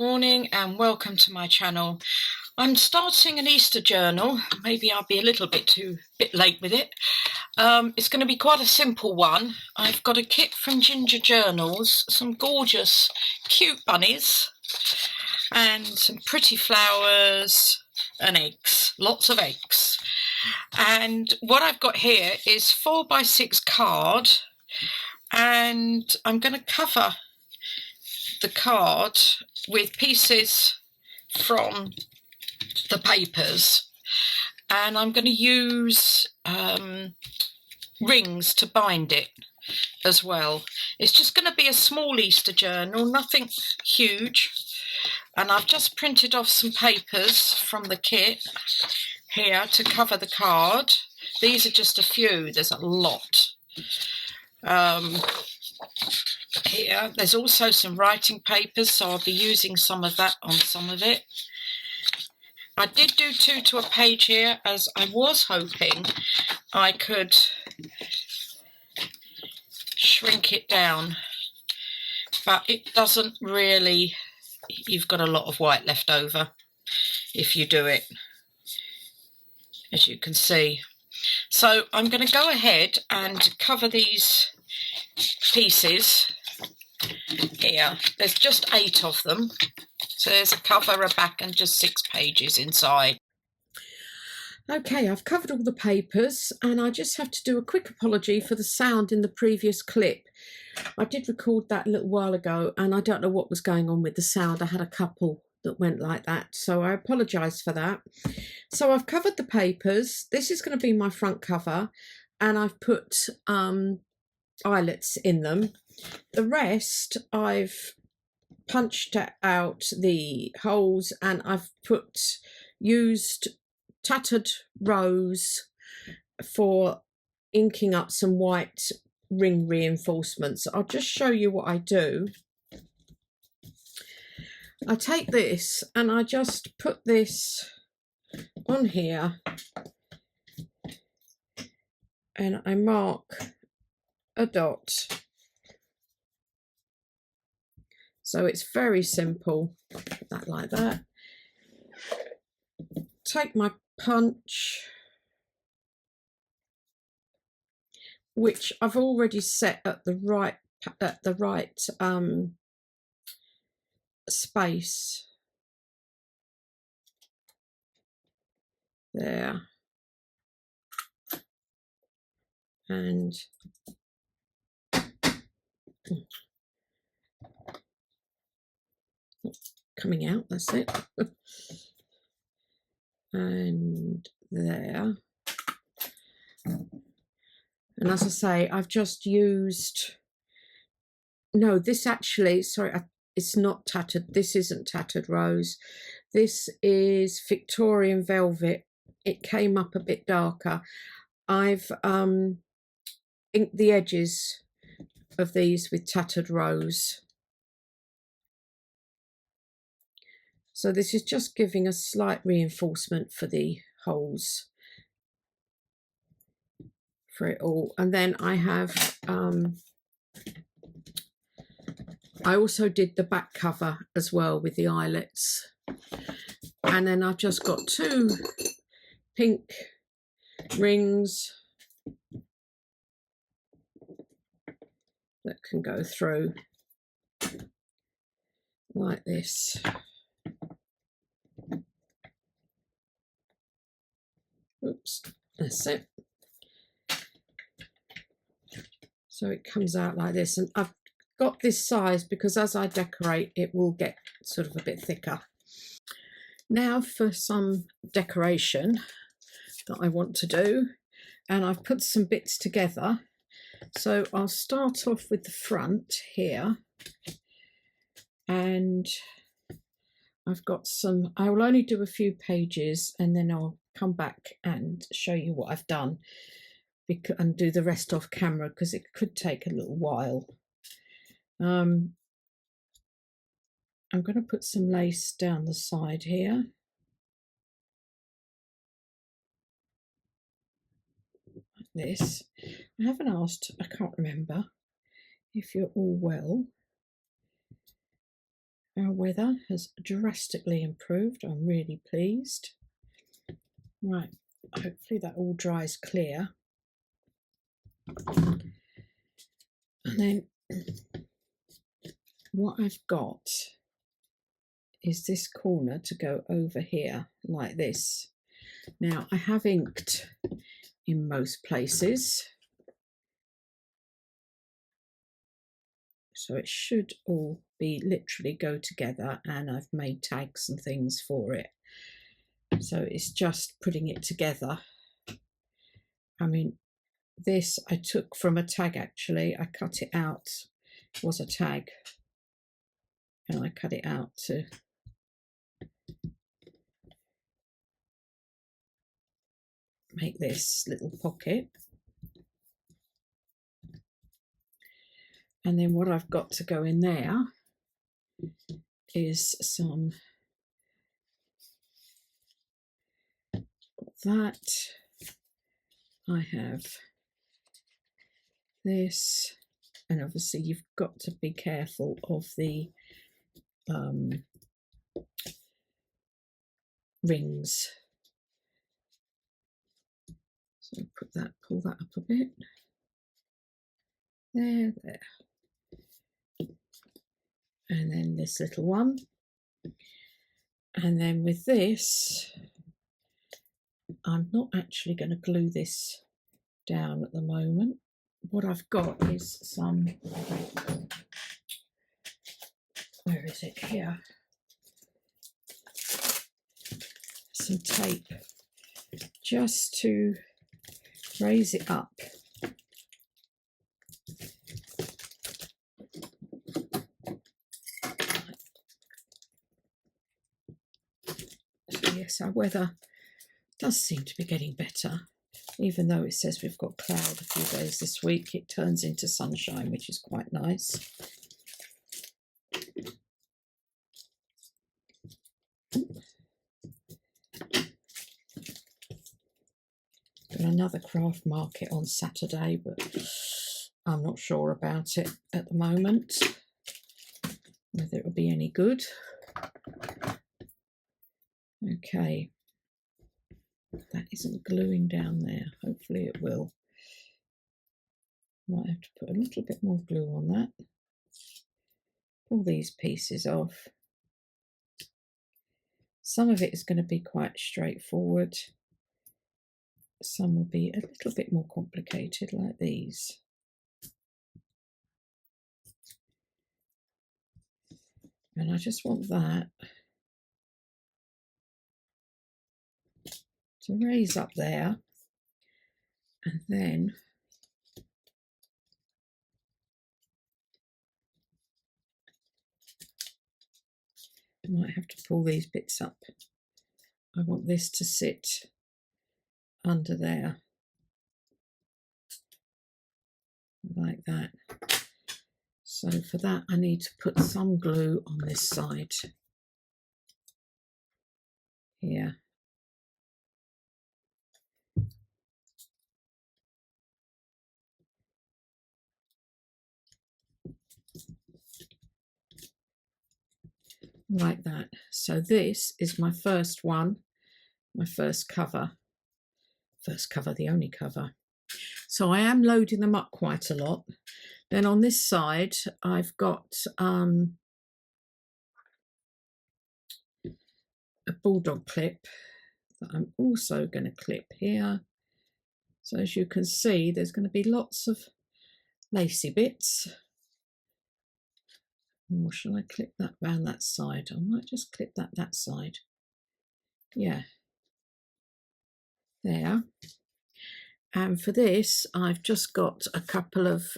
morning and welcome to my channel. I'm starting an Easter journal. Maybe I'll be a little bit late with it. It's going to be quite a simple one. I've got a kit from Ginger Journals, some gorgeous cute bunnies and some pretty flowers and eggs, lots of eggs. And what I've got here is 4x6 card, and I'm going to cover the card with pieces from the papers, and I'm going to use rings to bind it as well. It's just going to be a small Easter journal, nothing huge, and I've just printed off some papers from the kit here to cover the card. These are just a few, there's a lot. Here there's also some writing papers, so I'll be using some of that on some of it. I did do 2 to a page here, as I was hoping I could shrink it down, but it doesn't really. You've got a lot of white left over if you do it, as you can see. So I'm going to go ahead and cover these pieces here. There's just 8 of them, so there's a cover, a back, and just 6 pages inside. Okay, I've covered all the papers, and I just have to do a quick apology for the sound in the previous clip. I did record that a little while ago, and I don't know what was going on with the sound. I had a couple that went like that, so I apologise for that. So I've covered the papers. This is going to be my front cover, and I've put eyelets in them. The rest I've punched out the holes, and I've used tattered rose for inking up some white ring reinforcements. I'll just show you what I do. I take this and I just put this on here, and I mark a dot. So it's very simple. Put that like that. Take my punch, which I've already set at the right space there, and coming out, that's it. And there, and as I say, I've just used, no, this actually, sorry, it's not tattered. This isn't tattered rose. This is Victorian velvet. It came up a bit darker. I've inked the edges of these with tattered rose. So this is just giving a slight reinforcement for the holes for it all. And then I have, I also did the back cover as well with the eyelets. And then I've just got 2 pink rings that can go through like this. Oops, that's it. So it comes out like this, and I've got this size because as I decorate it will get sort of a bit thicker. Now for some decoration that I want to do, and I've put some bits together. So I'll start off with the front here, and I've got some, I will only do a few pages and then I'll come back and show you what I've done and do the rest off camera because it could take a little while. I'm going to put some lace down the side here. Like this. I haven't asked, I can't remember if you're all well. Our weather has drastically improved. I'm really pleased. Right, hopefully that all dries clear. And then what I've got is this corner to go over here like this. Now I have inked in most places, so it should all be literally go together, and I've made tags and things for it. So it's just putting it together. I mean, this I took from a tag actually. I cut it out, it was a tag, and I cut it out to make this little pocket. And then what I've got to go in there is some that. I have this, and obviously you've got to be careful of the rings. So pull that up a bit. There. And then this little one. And then with this, I'm not actually going to glue this down at the moment. What I've got is some, where is it? Here. Some tape just to raise it up. So yes, our weather does seem to be getting better. Even though it says we've got cloud a few days this week, it turns into sunshine, which is quite nice. Got another craft market on Saturday, but I'm not sure about it at the moment, whether it will be any good. Okay, that isn't gluing down there. Hopefully it will. Might have to put a little bit more glue on that. Pull these pieces off. Some of it is going to be quite straightforward. Some will be a little bit more complicated, like these. And I just want that to raise up there, and then I might have to pull these bits up. I want this to sit under there, like that. So for that, I need to put some glue on this side here. Like that. So this is my first one, my first cover, the only cover. So I am loading them up quite a lot. Then on this side, I've got a bulldog clip that I'm also going to clip here. So as you can see, there's going to be lots of lacy bits. Or shall I clip that round that side? I might just clip that side. Yeah. There. And for this, I've just got a couple of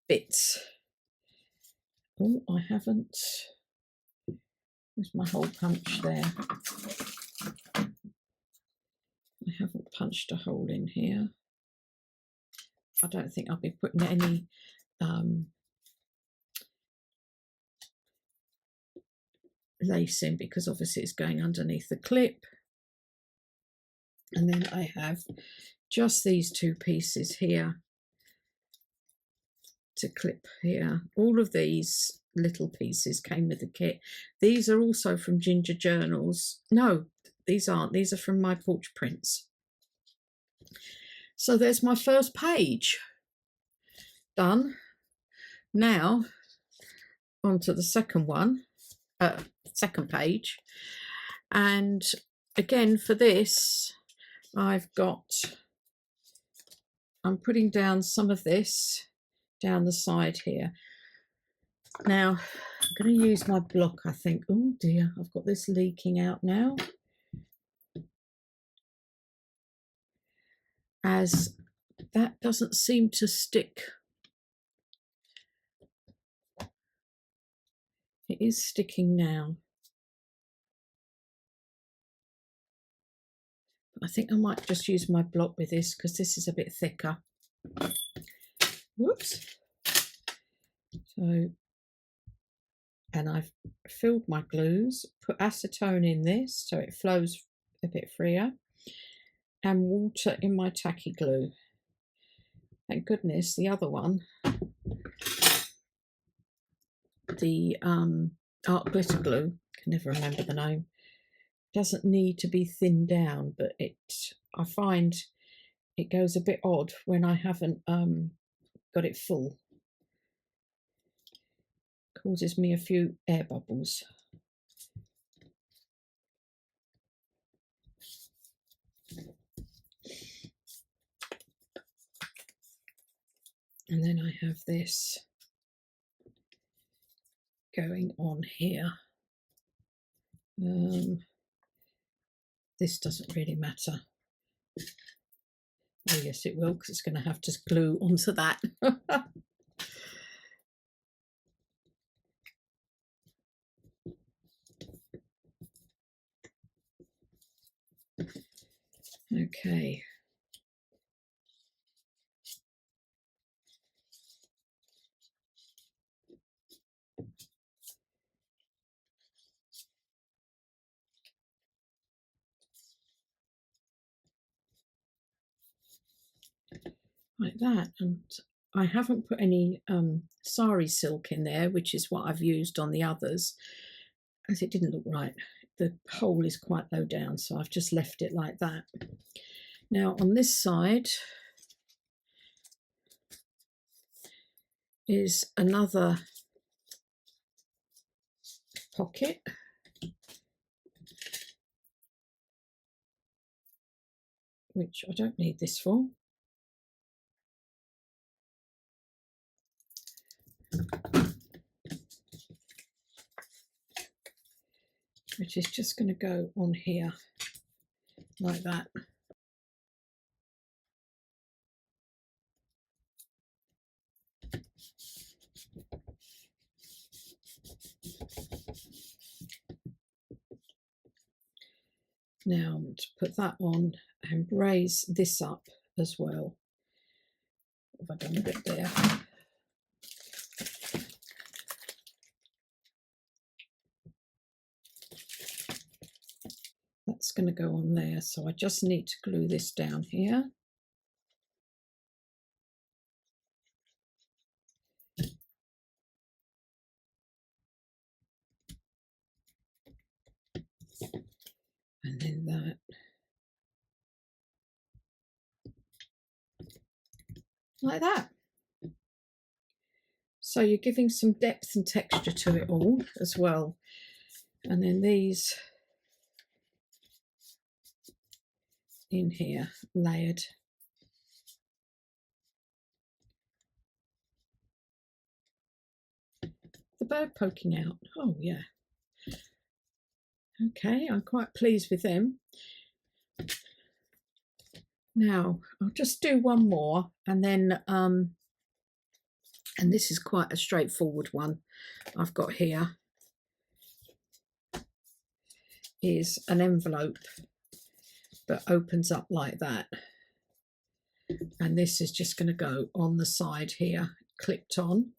bits. Oh, I haven't. There's my hole punch there. I haven't punched a hole in here. I don't think I'll be putting any lace in, because obviously it's going underneath the clip. And then I have just these two pieces here to clip here. All of these little pieces came with the kit. These are also from Ginger Journals. No, these aren't. These are from My Porch Prints. So there's my first page done. Now onto the second one, second page. And again for this, I'm putting down some of this down the side here. Now I'm going to use my block, I think. Oh dear, I've got this leaking out now. As that doesn't seem to stick. It is sticking now. I think I might just use my block with this because this is a bit thicker. Whoops. So, and I've filled my glues, put acetone in this so it flows a bit freer, and water in my tacky glue. Thank goodness the other one, the art glitter glue, can never remember the name, doesn't need to be thinned down, but I find it goes a bit odd when I haven't got it full. Causes me a few air bubbles. And then I have this going on here. This doesn't really matter. Oh yes it will, because it's going to have to glue onto that. Okay. Like that, and I haven't put any sari silk in there, which is what I've used on the others, as it didn't look right. The hole is quite low down, so I've just left it like that. Now on this side is another pocket, which I don't need this for. Which is just going to go on here like that. Now I'm going to put that on and raise this up as well. What have I done a bit there? That's going to go on there, so I just need to glue this down here. And then that. Like that. So you're giving some depth and texture to it all as well. And then these in here, layered. The bird poking out. Oh yeah. Okay, I'm quite pleased with them. Now I'll just do one more, and then and this is quite a straightforward one I've got here. Is an envelope that opens up like that, and this is just going to go on the side here, clipped on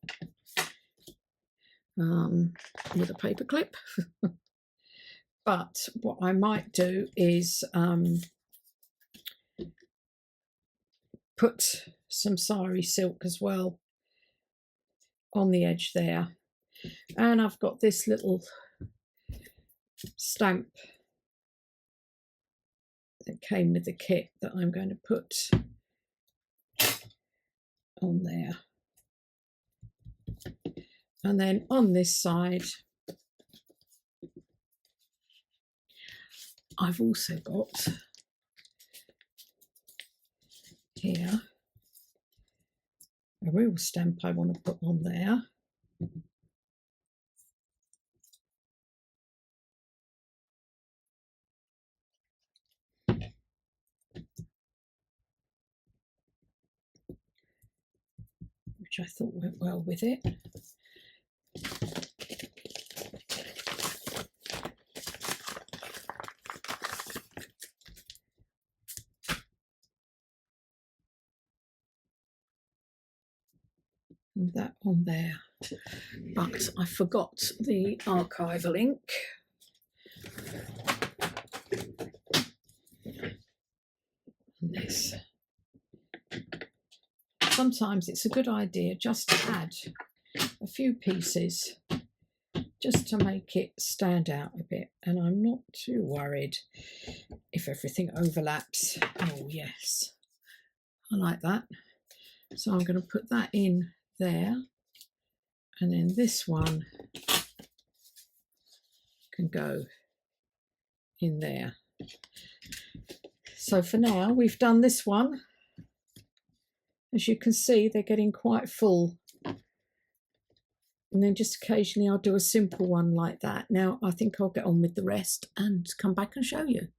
with a paper clip. But what I might do is put some sari silk as well on the edge there, And I've got this little stamp that came with the kit that I'm going to put on there. And then on this side, I've also got here a real stamp I want to put on there. Which I thought went well with it. And that on there. But I forgot the archive link. This. Sometimes it's a good idea just to add a few pieces just to make it stand out a bit, and I'm not too worried if everything overlaps. Oh yes, I like that. So I'm going to put that in there, and then this one can go in there. So for now we've done this one. As you can see, they're getting quite full. And then just occasionally I'll do a simple one like that. Now I think I'll get on with the rest and come back and show you.